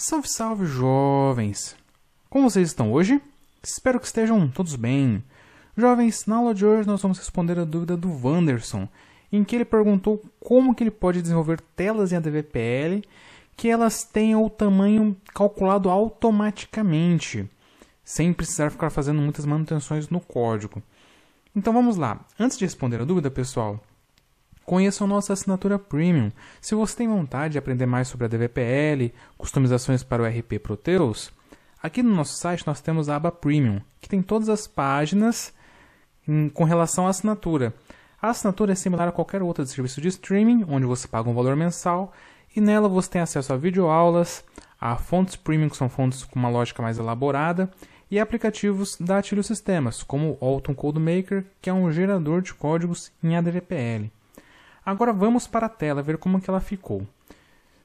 Salve, salve, jovens! Como vocês estão hoje? Espero que estejam todos bem. Jovens, na aula de hoje nós vamos responder a dúvida do Wanderson, em que ele perguntou como que ele pode desenvolver telas em ADVPL que elas tenham o tamanho calculado automaticamente, sem precisar ficar fazendo muitas manutenções no código. Então vamos lá. Antes de responder a dúvida, pessoal, conheçam nossa assinatura Premium. Se você tem vontade de aprender mais sobre a ADVPL, customizações para o RP Proteus, aqui no nosso site nós temos a aba Premium, que tem todas as páginas com relação à assinatura. A assinatura é similar a qualquer outro serviço de streaming, onde você paga um valor mensal, e nela você tem acesso a videoaulas, a fontes Premium, que são fontes com uma lógica mais elaborada, e aplicativos da Atilio Sistemas, como o Alton CodeMaker, que é um gerador de códigos em ADVPL. Agora vamos para a tela, ver como que ela ficou.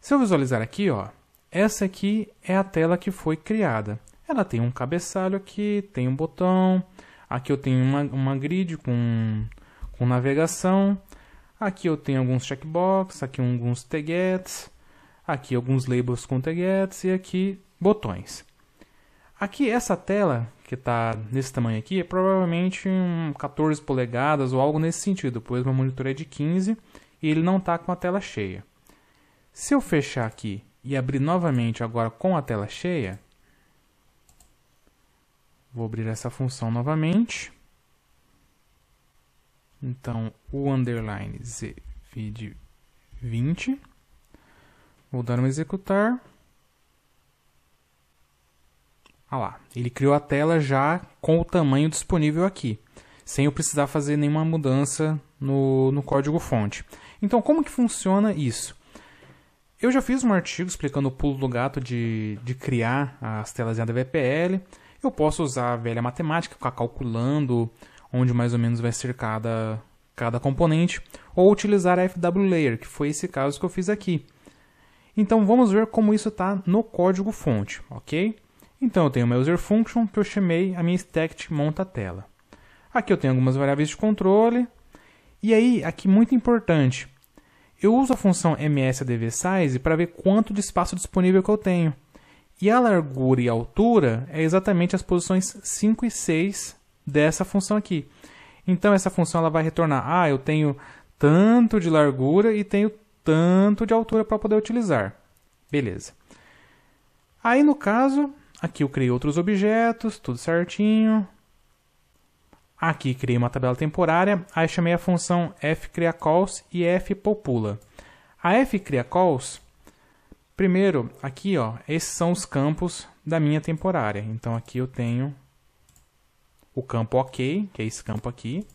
Se eu visualizar aqui, ó, essa aqui é a tela que foi criada. Ela tem um cabeçalho aqui, tem um botão, aqui eu tenho uma grid com navegação, aqui eu tenho alguns checkbox, aqui alguns taggets, aqui alguns labels com taggets e aqui botões. Aqui essa tela que está nesse tamanho aqui é provavelmente 14 polegadas ou algo nesse sentido, pois meu monitor é de 15 e ele não está com a tela cheia. Se eu fechar aqui e abrir novamente agora com a tela cheia, vou abrir essa função novamente. Então, o underline zvid 20, vou dar um executar. Ah lá, ele criou a tela já com o tamanho disponível aqui, sem eu precisar fazer nenhuma mudança no código fonte. Então, como que funciona isso? Eu já fiz um artigo explicando o pulo do gato de criar as telas em ADVPL. Eu posso usar a velha matemática, ficar calculando onde mais ou menos vai ser cada componente, ou utilizar a FW Layer, que foi esse caso que eu fiz aqui. Então, vamos ver como isso está no código fonte, ok? Então, eu tenho uma user function que eu chamei a minha stack monta tela. Aqui eu tenho algumas variáveis de controle. E aí, aqui muito importante, eu uso a função msadvsize para ver quanto de espaço disponível que eu tenho. E a largura e a altura é exatamente as posições 5 e 6 dessa função aqui. Então, essa função ela vai retornar, eu tenho tanto de largura e tenho tanto de altura para poder utilizar. Beleza. Aí, no caso, aqui eu criei outros objetos, tudo certinho. Aqui criei uma tabela temporária, aí chamei a função fCreaCalls e fPopula. A fCreaCalls, primeiro, aqui, ó, esses são os campos da minha temporária. Então, aqui eu tenho o campo OK, que é esse campo aqui,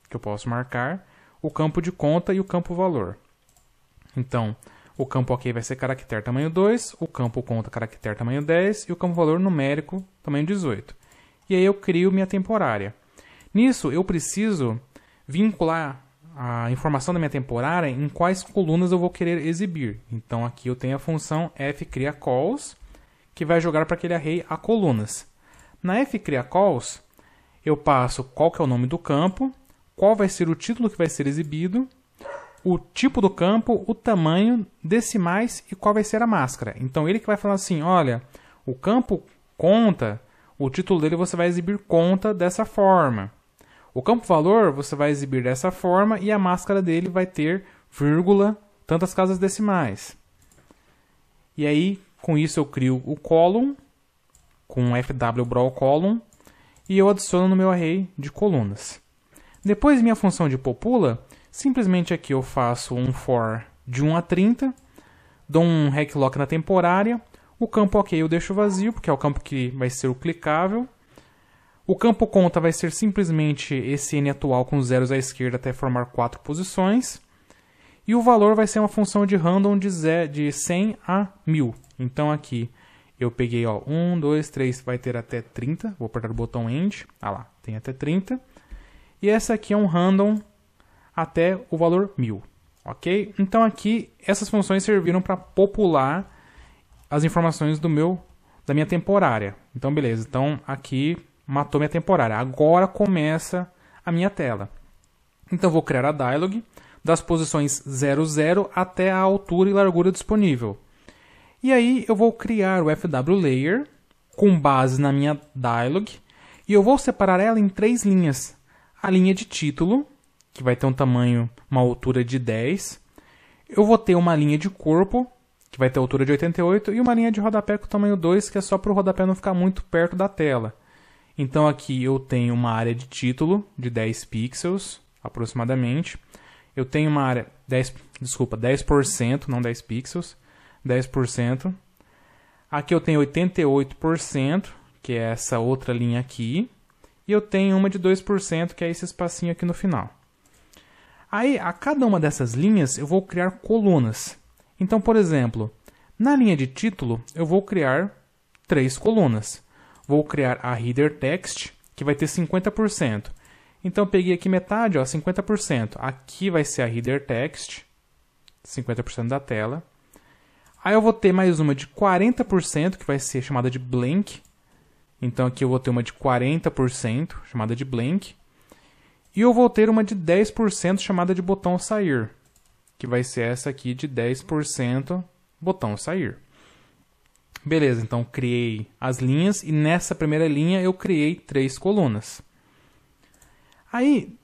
que eu posso marcar, o campo de conta e o campo valor. Então, o campo OK vai ser caractere tamanho 2, o campo conta caractere tamanho 10 e o campo valor numérico tamanho 18. E aí eu crio minha temporária. Nisso, eu preciso vincular a informação da minha temporária em quais colunas eu vou querer exibir. Então, aqui eu tenho a função fCreaCalls, que vai jogar para aquele array a colunas. Na fCreaCalls, eu passo qual que é o nome do campo, qual vai ser o título que vai ser exibido, o tipo do campo, o tamanho, decimais e qual vai ser a máscara. Então, ele que vai falar assim, olha, o campo conta, o título dele você vai exibir conta dessa forma. O campo valor você vai exibir dessa forma e a máscara dele vai ter vírgula, tantas casas decimais. E aí, com isso eu crio o column, com fwBrawlColumn, e eu adiciono no meu array de colunas. Depois, minha função de popula, simplesmente aqui eu faço um for de 1 a 30, dou um hacklock na temporária, o campo OK eu deixo vazio, porque é o campo que vai ser o clicável. O campo conta vai ser simplesmente esse n atual com zeros à esquerda até formar 4 posições. E o valor vai ser uma função de random de 100 a 1000. Então aqui eu peguei 1, 2, 3, vai ter até 30. Vou apertar o botão End. Ah lá, tem até 30. E essa aqui é um random até o valor 1000. Ok? Então aqui essas funções serviram para popular as informações da minha temporária. Então beleza, então aqui matou minha temporária. Agora começa a minha tela. Então vou criar a dialog das posições 0, 0 até a altura e largura disponível. E aí eu vou criar o FW Layer com base na minha dialog e eu vou separar ela em 3 linhas. A linha de título, que vai ter um tamanho, uma altura de 10. Eu vou ter uma linha de corpo, que vai ter altura de 88, e uma linha de rodapé com tamanho 2, que é só para o rodapé não ficar muito perto da tela. Então aqui eu tenho uma área de título de 10 pixels, aproximadamente. Eu tenho uma área, 10%, não 10 pixels, 10%. Aqui eu tenho 88%, que é essa outra linha aqui. E eu tenho uma de 2%, que é esse espacinho aqui no final. Aí, a cada uma dessas linhas, eu vou criar colunas. Então, por exemplo, na linha de título, eu vou criar 3 colunas. Vou criar a Header Text, que vai ter 50%. Então, eu peguei aqui metade, ó, 50%. Aqui vai ser a Header Text, 50% da tela. Aí eu vou ter mais uma de 40%, que vai ser chamada de Blank. Então, aqui eu vou ter uma de 40%, chamada de Blank. E eu vou ter uma de 10%, chamada de Botão Sair, que vai ser essa aqui de 10% Botão Sair. Beleza, então criei as linhas e nessa primeira linha eu criei 3 colunas. Aí,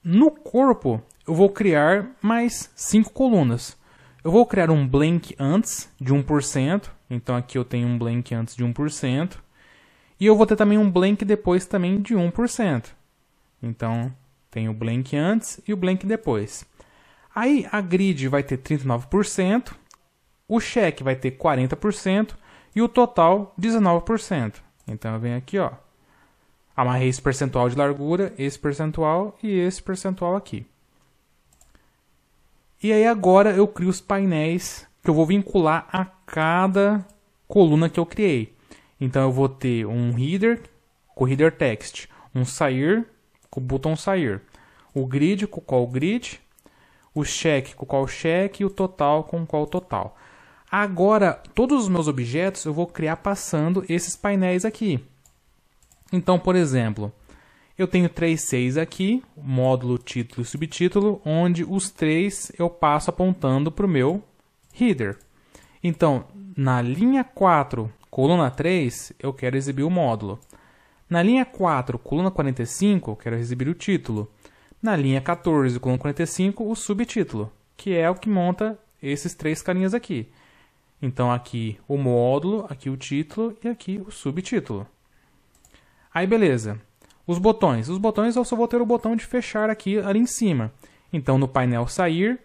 no corpo, eu vou criar mais 5 colunas. Eu vou criar um blank antes de 1%, então aqui eu tenho um blank antes de 1%. E eu vou ter também um blank depois também de 1%. Então, tem o blank antes e o blank depois. Aí, a grid vai ter 39%, o check vai ter 40% e o total 19%. Então, eu venho aqui, ó, amarrei esse percentual de largura, esse percentual e esse percentual aqui. E aí, agora, eu crio os painéis que eu vou vincular a cada coluna que eu criei. Então, eu vou ter um header com o header text, um sair com o botão sair, o grid com o call grid, o check com o call check e o total com o call total. Agora, todos os meus objetos eu vou criar passando esses painéis aqui. Então, por exemplo, eu tenho 3 6 aqui, módulo, título e subtítulo, onde os 3 eu passo apontando para o meu header. Então, na linha 4, coluna 3, eu quero exibir o módulo. Na linha 4, coluna 45, eu quero exibir o título. Na linha 14, coluna 45, o subtítulo, que é o que monta esses 3 carinhas aqui. Então, aqui o módulo, aqui o título e aqui o subtítulo. Aí, beleza. Os botões. Os botões eu só vou ter o botão de fechar aqui ali em cima. Então, no painel sair,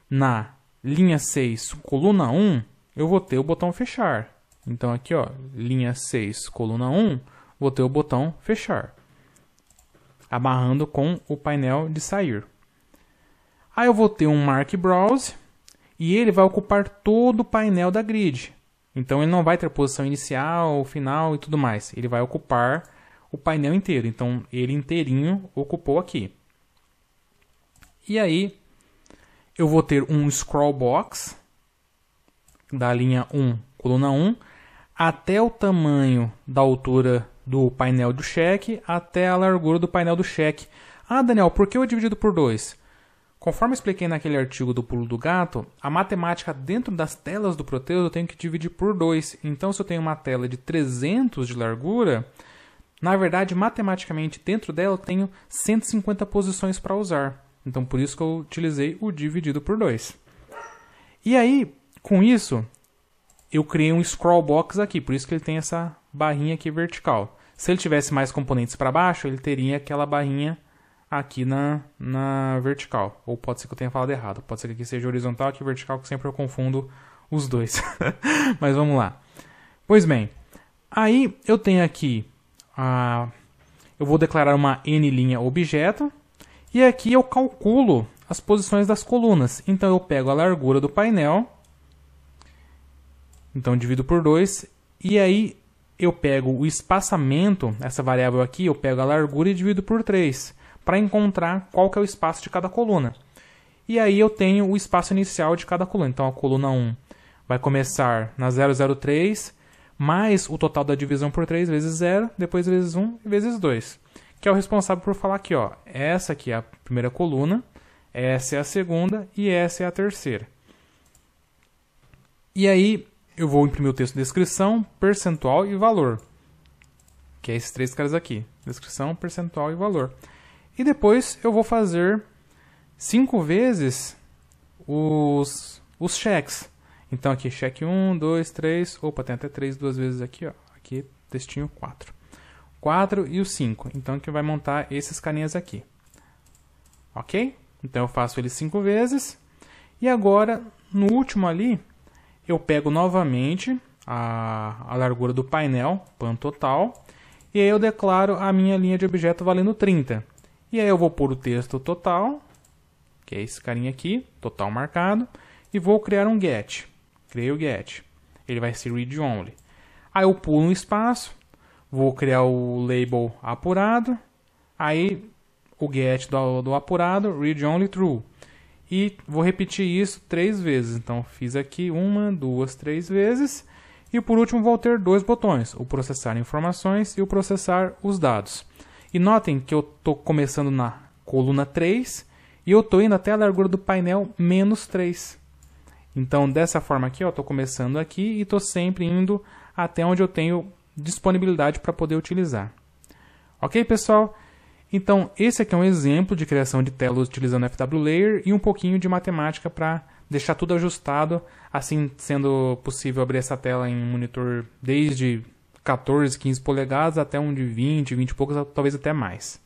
na linha 6, coluna 1, eu vou ter o botão fechar. Então, aqui, ó, linha 6, coluna 1, vou ter o botão fechar, amarrando com o painel de sair. Aí eu vou ter um Mark Browse, e ele vai ocupar todo o painel da grid. Então, ele não vai ter posição inicial, final e tudo mais. Ele vai ocupar o painel inteiro. Então, ele inteirinho ocupou aqui. E aí, eu vou ter um Scroll Box, da linha 1, coluna 1, até o tamanho da altura do painel do check, até a largura do painel do check. Ah, Daniel, por que eu dividido por 2? Conforme eu expliquei naquele artigo do pulo do gato, a matemática dentro das telas do Proteus eu tenho que dividir por 2. Então, se eu tenho uma tela de 300 de largura, na verdade, matematicamente, dentro dela eu tenho 150 posições para usar. Então, por isso que eu utilizei o dividido por 2. E aí, com isso, eu criei um scroll box aqui, por isso que ele tem essa barrinha aqui vertical. Se ele tivesse mais componentes para baixo, ele teria aquela barrinha aqui na vertical. Ou pode ser que eu tenha falado errado. Pode ser que aqui seja horizontal, aqui vertical, que sempre eu confundo os dois. Mas vamos lá. Pois bem, aí eu tenho aqui, eu vou declarar uma nlinha objeto, e aqui eu calculo as posições das colunas. Então eu pego a largura do painel, então divido por 2, e aí eu pego o espaçamento, essa variável aqui, eu pego a largura e divido por 3, para encontrar qual que é o espaço de cada coluna. E aí eu tenho o espaço inicial de cada coluna. Então a coluna 1 vai começar na 003, mais o total da divisão por 3 vezes 0, depois vezes 1 e vezes 2. Que é o responsável por falar aqui, ó, essa aqui é a primeira coluna, essa é a segunda e essa é a terceira. E aí, eu vou imprimir o texto de descrição, percentual e valor. Que é esses três caras aqui. Descrição, percentual e valor. E depois eu vou fazer 5 vezes os cheques. Então aqui, cheque 1, 2, 3. Opa, tem até 3 duas vezes aqui, ó. Aqui, textinho 4. 4 e o 5. Então que vai montar esses carinhas aqui. Ok? Então eu faço ele 5 vezes. E agora, no último ali, eu pego novamente a largura do painel, pan total. E aí eu declaro a minha linha de objeto valendo 30. E aí eu vou pôr o texto total, que é esse carinha aqui, total marcado. E vou criar um get. Criei o get. Ele vai ser read only. Aí eu pulo um espaço. Vou criar o label apurado. Aí o get do apurado, read only true. E vou repetir isso 3 vezes. Então fiz aqui 1, 2, 3 vezes. E por último vou ter 2 botões. O processar informações e o processar os dados. E notem que eu estou começando na coluna 3. E eu estou indo até a largura do painel menos 3. Então dessa forma aqui, eu estou começando aqui e estou sempre indo até onde eu tenho disponibilidade para poder utilizar. Ok, pessoal? Então, esse aqui é um exemplo de criação de telas utilizando FW Layer e um pouquinho de matemática para deixar tudo ajustado, assim sendo possível abrir essa tela em um monitor desde 14, 15 polegadas até um de 20, 20 e poucos, talvez até mais.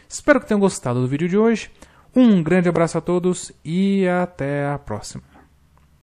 Espero que tenham gostado do vídeo de hoje. Um grande abraço a todos e até a próxima.